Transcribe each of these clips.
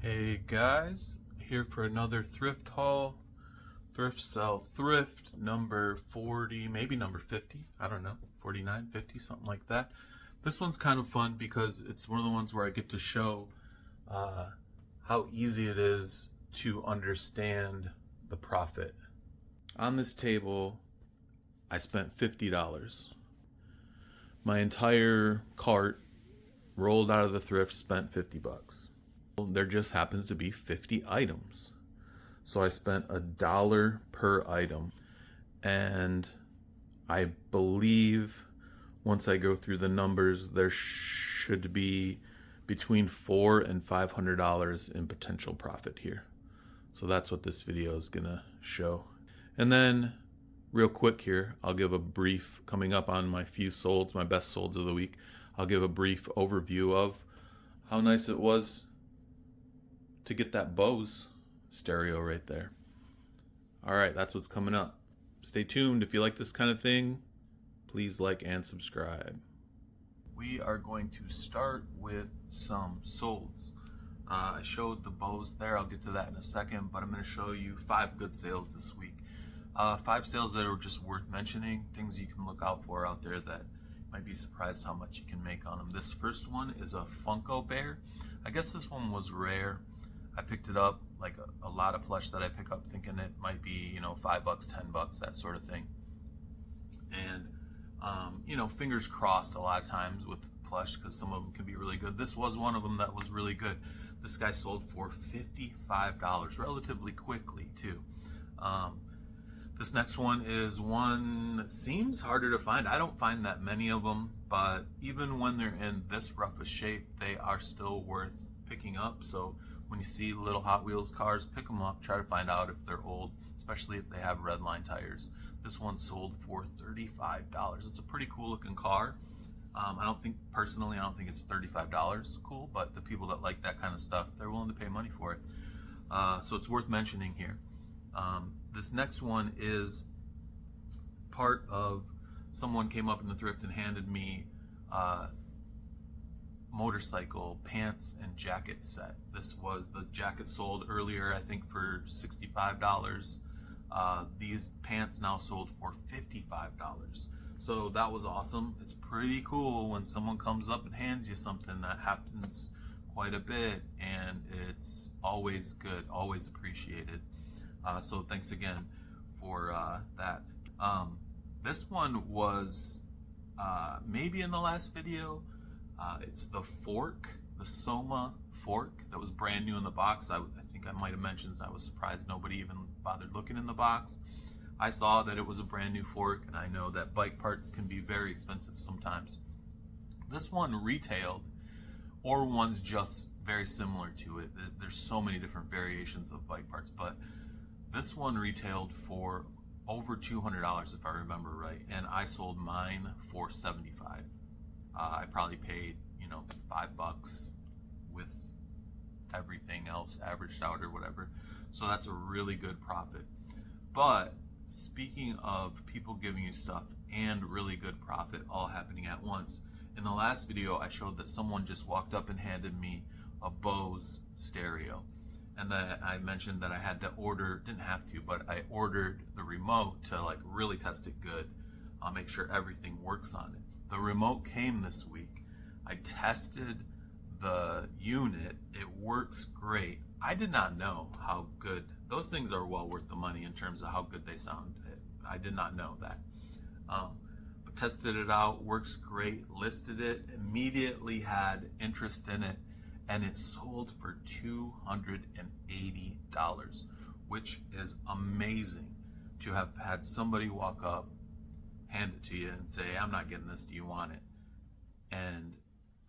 Hey guys, here for another thrift haul. Thrift sell thrift number 40, maybe number 50, I don't know, 49, 50, something like that. This one's kind of fun because it's one of the ones where I get to show how easy it is to understand the profit. On this table, I spent $50. My entire cart rolled out of the thrift, spent 50 bucks. There just happens to be 50 items. So I spent $1 per item. And I believe once I go through the numbers, there should be between $400 and $500 in potential profit here. So that's what this video is gonna show. And then real quick here, I'll give a brief, coming up on my few solds, my best solds of the week, I'll give a brief overview of how nice it was to get that Bose stereo right there. All right, that's what's coming up. Stay tuned. If you like this kind of thing, please like and subscribe. We are going to start with some solds. I showed the Bose there. I'll get to that in a second, but I'm going to show you 5 good sales this week. 5 sales that are just worth mentioning, things you can look out for out there that might be surprised how much you can make on them. This first one is a Funko Bear. I guess this one was rare. I picked it up, like a lot of plush that I pick up, thinking it might be, $5, $10, that sort of thing. And, fingers crossed a lot of times with plush, because some of them can be really good. This was one of them that was really good. This guy sold for $55, relatively quickly, too. This next one is one that seems harder to find. I don't find that many of them, but even when they're in this rough a shape, they are still worth picking up. So when you see little Hot Wheels cars, pick them up, try to find out if they're old, especially if they have red line tires. This one sold for $35. It's a pretty cool looking car. I don't think it's $35 cool, but the people that like that kind of stuff, they're willing to pay money for it. So it's worth mentioning here. This next one is part of, someone came up in the thrift and handed me motorcycle pants and jacket set. This was the jacket sold earlier, I think for $65. These pants now sold for $55. So that was awesome. It's pretty cool when someone comes up and hands you something. That happens quite a bit, and it's always good, always appreciated. So thanks again for that. This one was maybe in the last video. It's the fork, the Soma fork that was brand new in the box. I think I might have mentioned, I was surprised nobody even bothered looking in the box. I saw that it was a brand new fork, and I know that bike parts can be very expensive sometimes. This one retailed, or one's just very similar to it. There's so many different variations of bike parts, but this one retailed for over $200 if I remember right, and I sold mine for $75. I probably paid, $5 with everything else averaged out or whatever. So that's a really good profit. But speaking of people giving you stuff and really good profit all happening at once, in the last video I showed that someone just walked up and handed me a Bose stereo. And then I mentioned that I had to order, didn't have to, but I ordered the remote to really test it good. I'll make sure everything works on it. The remote came this week. I tested the unit. It works great. I did not know how good, those things are well worth the money in terms of how good they sound. I did not know that. But tested it out, works great, listed it, immediately had interest in it, and it sold for $280, which is amazing to have had somebody walk up, hand it to you and say, I'm not getting this, do you want it? And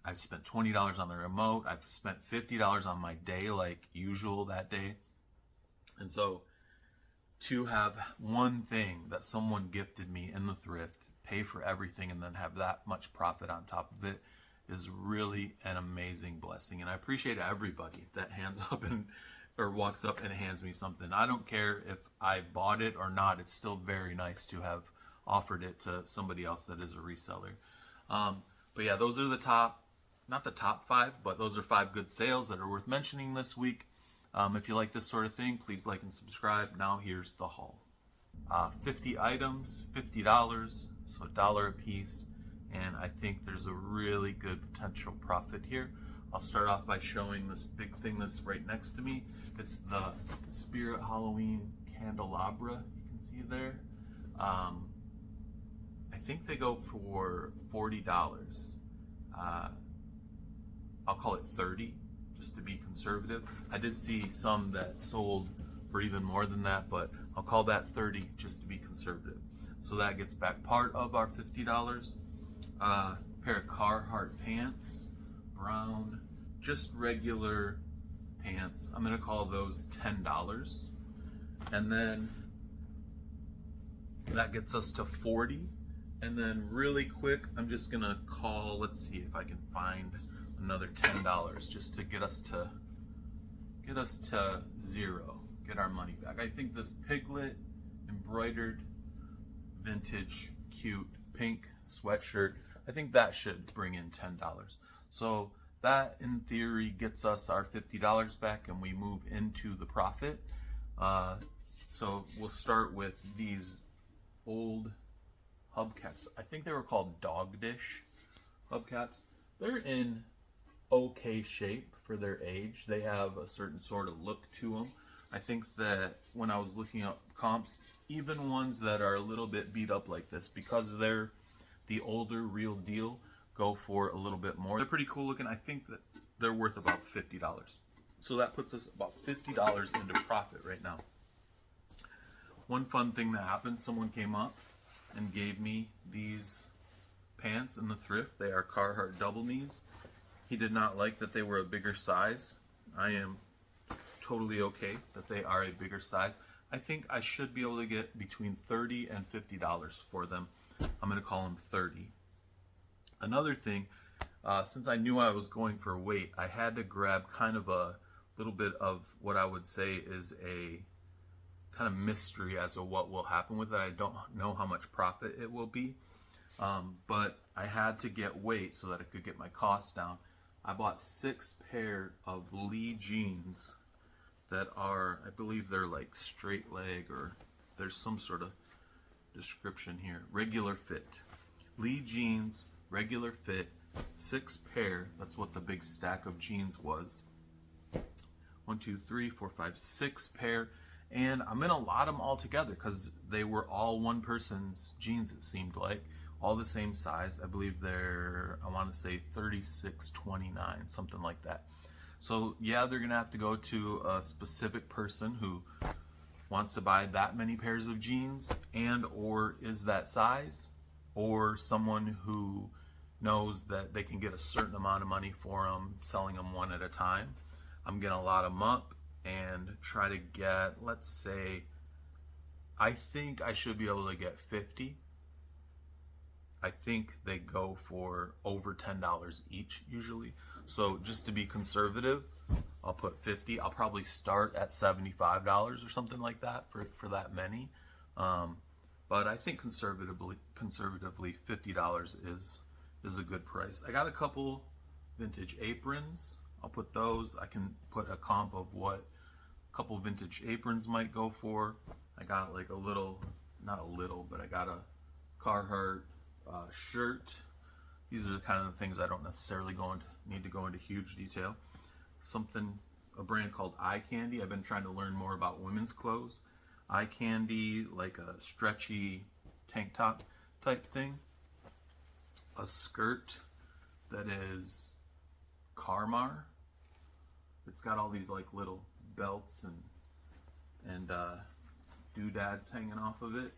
I've spent $20 on the remote. I've spent $50 on my day like usual that day. And so to have one thing that someone gifted me in the thrift, pay for everything, and then have that much profit on top of it is really an amazing blessing. And I appreciate everybody that hands up or walks up and hands me something. I don't care if I bought it or not. It's still very nice to have offered it to somebody else that is a reseller. But yeah, those are the top not the top 5, but those are 5 good sales that are worth mentioning this week. If you like this sort of thing, please like and subscribe. Now here's the haul. 50 items, $50, so $1 a piece, and I think there's a really good potential profit here. I'll start off by showing this big thing that's right next to me. It's the Spirit Halloween candelabra. You can see there. I think they go for $40. I'll call it 30 just to be conservative. I did see some that sold for even more than that, but I'll call that 30 just to be conservative. So that gets back part of our $50. Pair of Carhartt pants, brown, just regular pants. I'm gonna call those $10. And then that gets us to 40. And then really quick, I'm just gonna call, let's see if I can find another $10 just to get us to 0, get our money back. I think this piglet embroidered vintage cute pink sweatshirt, I think that should bring in $10. So that in theory gets us our $50 back and we move into the profit. So we'll start with these old hubcaps. I think they were called dog dish hubcaps. They're in okay shape for their age. They have a certain sort of look to them. I think that when I was looking up comps, even ones that are a little bit beat up like this, because they're the older real deal, go for a little bit more. They're pretty cool looking. I think that they're worth about $50. So that puts us about $50 into profit right now. One fun thing that happened, someone came up and gave me these pants in the thrift. They are Carhartt double knees. He did not like that they were a bigger size. I am totally okay that they are a bigger size. I think I should be able to get between $30 and $50 for them. I'm going to call them 30. Another thing, since I knew I was going for weight, I had to grab kind of a little bit of what I would say is a kind of mystery as to what will happen with it. I don't know how much profit it will be, but I had to get weight so that I could get my costs down. I bought 6 pair of Lee jeans that are, I believe they're like straight leg, or there's some sort of description here. Regular fit. Lee jeans, regular fit, 6 pair. That's what the big stack of jeans was. 1, 2, 3, 4, 5, 6 pair. And I'm gonna lot them all together because they were all one person's jeans, it seemed like. All the same size. I believe they're, I want to say 36.29, something like that. So yeah, they're gonna have to go to a specific person who wants to buy that many pairs of jeans and or is that size, or someone who knows that they can get a certain amount of money for them, selling them one at a time. I'm gonna lot them up and try to get, let's say, I think I should be able to get 50. I think they go for over $10 each usually. So just to be conservative, I'll put 50. I'll probably start at $75 or something like that for that many. But I think conservatively $50 is a good price. I got a couple vintage aprons. I'll put those. I can put a comp of what a couple vintage aprons might go for. I got like a little, not a little, but I got a Carhartt shirt. These are the kind of the things I don't necessarily need to go into huge detail. A brand called Eye Candy. I've been trying to learn more about women's clothes. Eye Candy, like a stretchy tank top type thing. A skirt that is Carmar. It's got all these like little belts and doodads hanging off of it.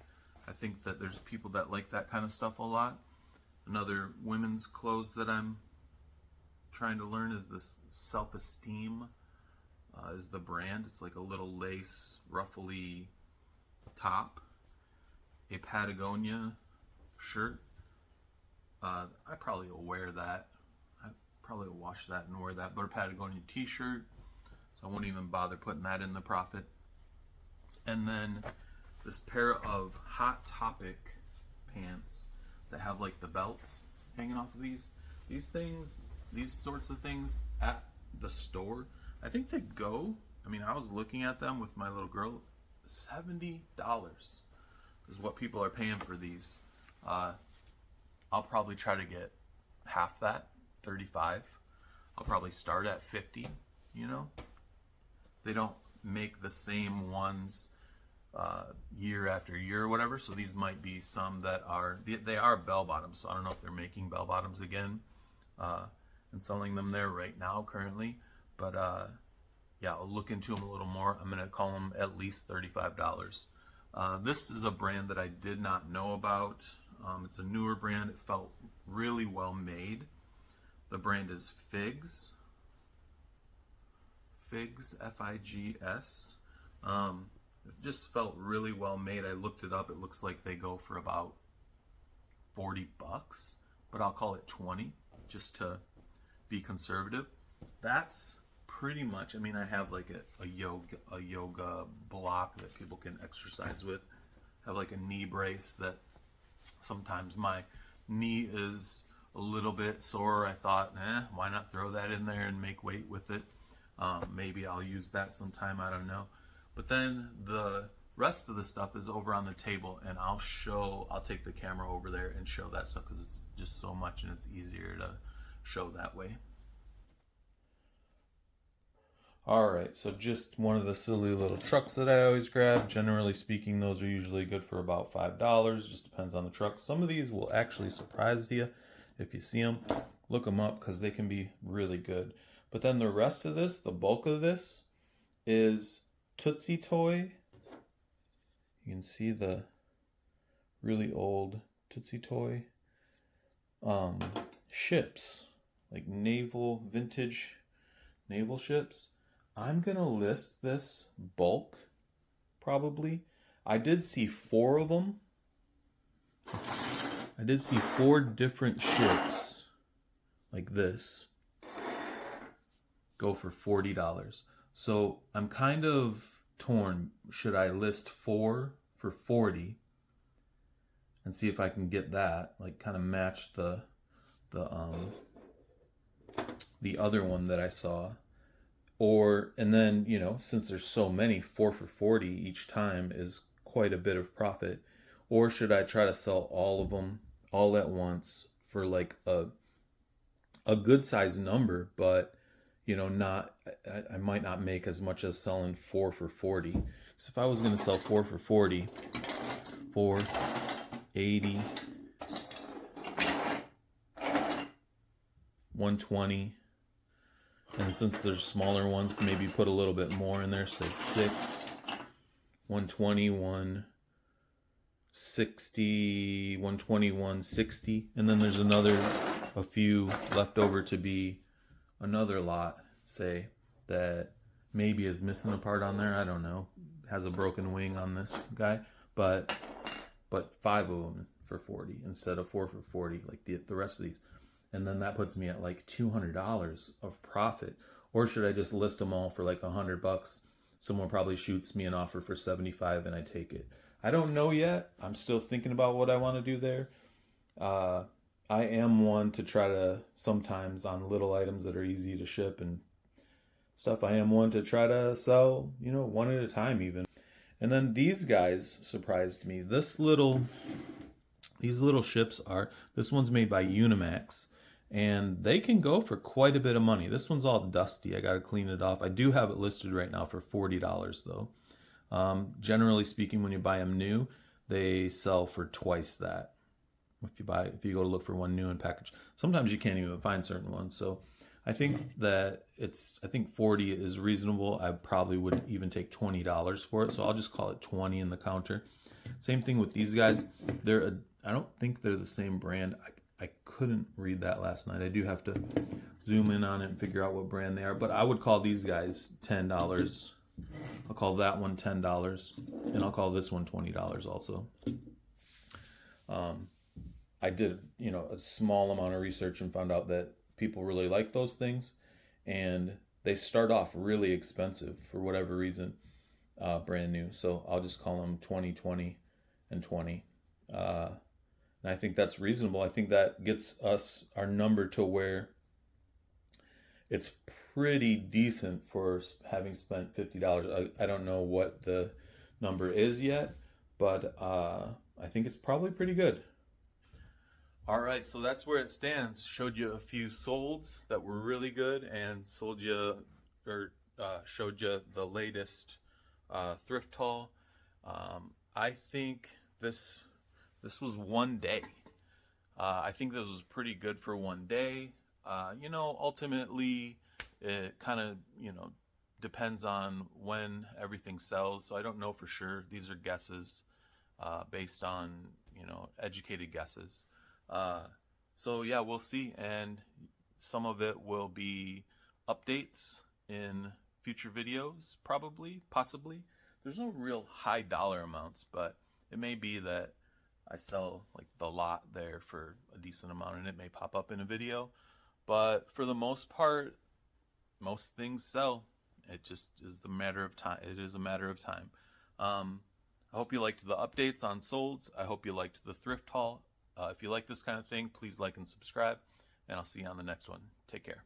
I think that there's people that like that kind of stuff a lot. Another women's clothes that I'm trying to learn is this Self-Esteem is the brand. It's like a little lace, ruffly top. A Patagonia shirt. I probably will wear that. I probably will wash that and wear that. But a Patagonia t-shirt. So I won't even bother putting that in the profit. And then this pair of Hot Topic pants that have like the belts hanging off of these. These things, these sorts of things at the store, I think they go, I mean, I was looking at them with my little girl, $70 is what people are paying for these. I'll probably try to get half that, 35. I'll probably start at 50, you know? They don't make the same ones year after year or whatever, so these might be some that are, they are bell bottoms, so I don't know if they're making bell bottoms again and selling them there right now currently, but yeah, I'll look into them a little more. I'm gonna call them at least $35. This is a brand that I did not know about. It's a newer brand. It felt really well made. The brand is Figs. Figs, F-I-G-S. It just felt really well made. I looked it up. It looks like they go for about 40 bucks, but I'll call it 20 just to be conservative. That's pretty much, I mean, I have like a yoga block that people can exercise with. I have like a knee brace that sometimes my knee is a little bit sore. I thought, why not throw that in there and make weight with it? Maybe I'll use that sometime, I don't know. But then the rest of the stuff is over on the table, and I'll take the camera over there and show that stuff because it's just so much and it's easier to show that way. Alright, so just one of the silly little trucks that I always grab. Generally speaking, those are usually good for about $5. Just depends on the truck. Some of these will actually surprise you if you see them. Look them up because they can be really good. But then the rest of this, the bulk of this, is Tootsie Toy. You can see the really old Tootsie Toy ships, like vintage naval ships. I'm going to list this bulk, probably. I did see 4 of them. I did see 4 different ships, like this, go for $40. So I'm kind of torn. Should I list 4 for 40 and see if I can get that, like kind of match the other one that I saw? Or, and then, you know, since there's so many, 4 for 40 each time is quite a bit of profit. Or should I try to sell all of them all at once for like a good size number, but, you know, I might not make as much as selling 4 for 40. So if I was going to sell 4 for 40, 4, 80, 120, and since there's smaller ones, maybe put a little bit more in there, say 6, 120, 160, 120, 160, and then there's a few left over to be another lot, say, that maybe is missing a part on there. I don't know, has a broken wing on this guy, but 5 of them for 40 instead of 4 for 40 like the rest of these. And then that puts me at like $200 of profit. Or should I just list them all for like $100? Someone probably shoots me an offer for 75 and I take it. I don't know yet. I'm still thinking about what I want to do there. I am one to try to, sometimes on little items that are easy to ship and stuff, I am one to try to sell, you know, one at a time even. And then these guys surprised me. These little ships this one's made by Unimax, and they can go for quite a bit of money. This one's all dusty. I got to clean it off. I do have it listed right now for $40 though. Generally speaking, when you buy them new, they sell for twice that. If you go to look for one new and packaged, sometimes you can't even find certain ones. So I think that I think 40 is reasonable. I probably would even take $20 for it. So I'll just call it 20 in the counter. Same thing with these guys. I don't think they're the same brand. I couldn't read that last night. I do have to zoom in on it and figure out what brand they are. But I would call these guys $10. I'll call that one $10, and I'll call this one $20 also. I did, you know, a small amount of research and found out that people really like those things, and they start off really expensive for whatever reason, brand new. So I'll just call them 20, 20, and 20. And I think that's reasonable. I think that gets us our number to where it's pretty decent for having spent $50. I don't know what the number is yet, but I think it's probably pretty good. All right, so that's where it stands. Showed you a few solds that were really good, and showed you the latest thrift haul. I think this was one day. I think this was pretty good for one day. Ultimately, it kind of depends on when everything sells. So I don't know for sure. These are guesses based on educated guesses. So yeah, we'll see, and some of it will be updates in future videos, probably, possibly. There's no real high dollar amounts, but it may be that I sell like the lot there for a decent amount and it may pop up in a video. But for the most part, most things sell. It just is a matter of time. It is a matter of time. I hope you liked the updates on solds. I hope you liked the thrift haul. If you like this kind of thing, please like and subscribe, and I'll see you on the next one. Take care.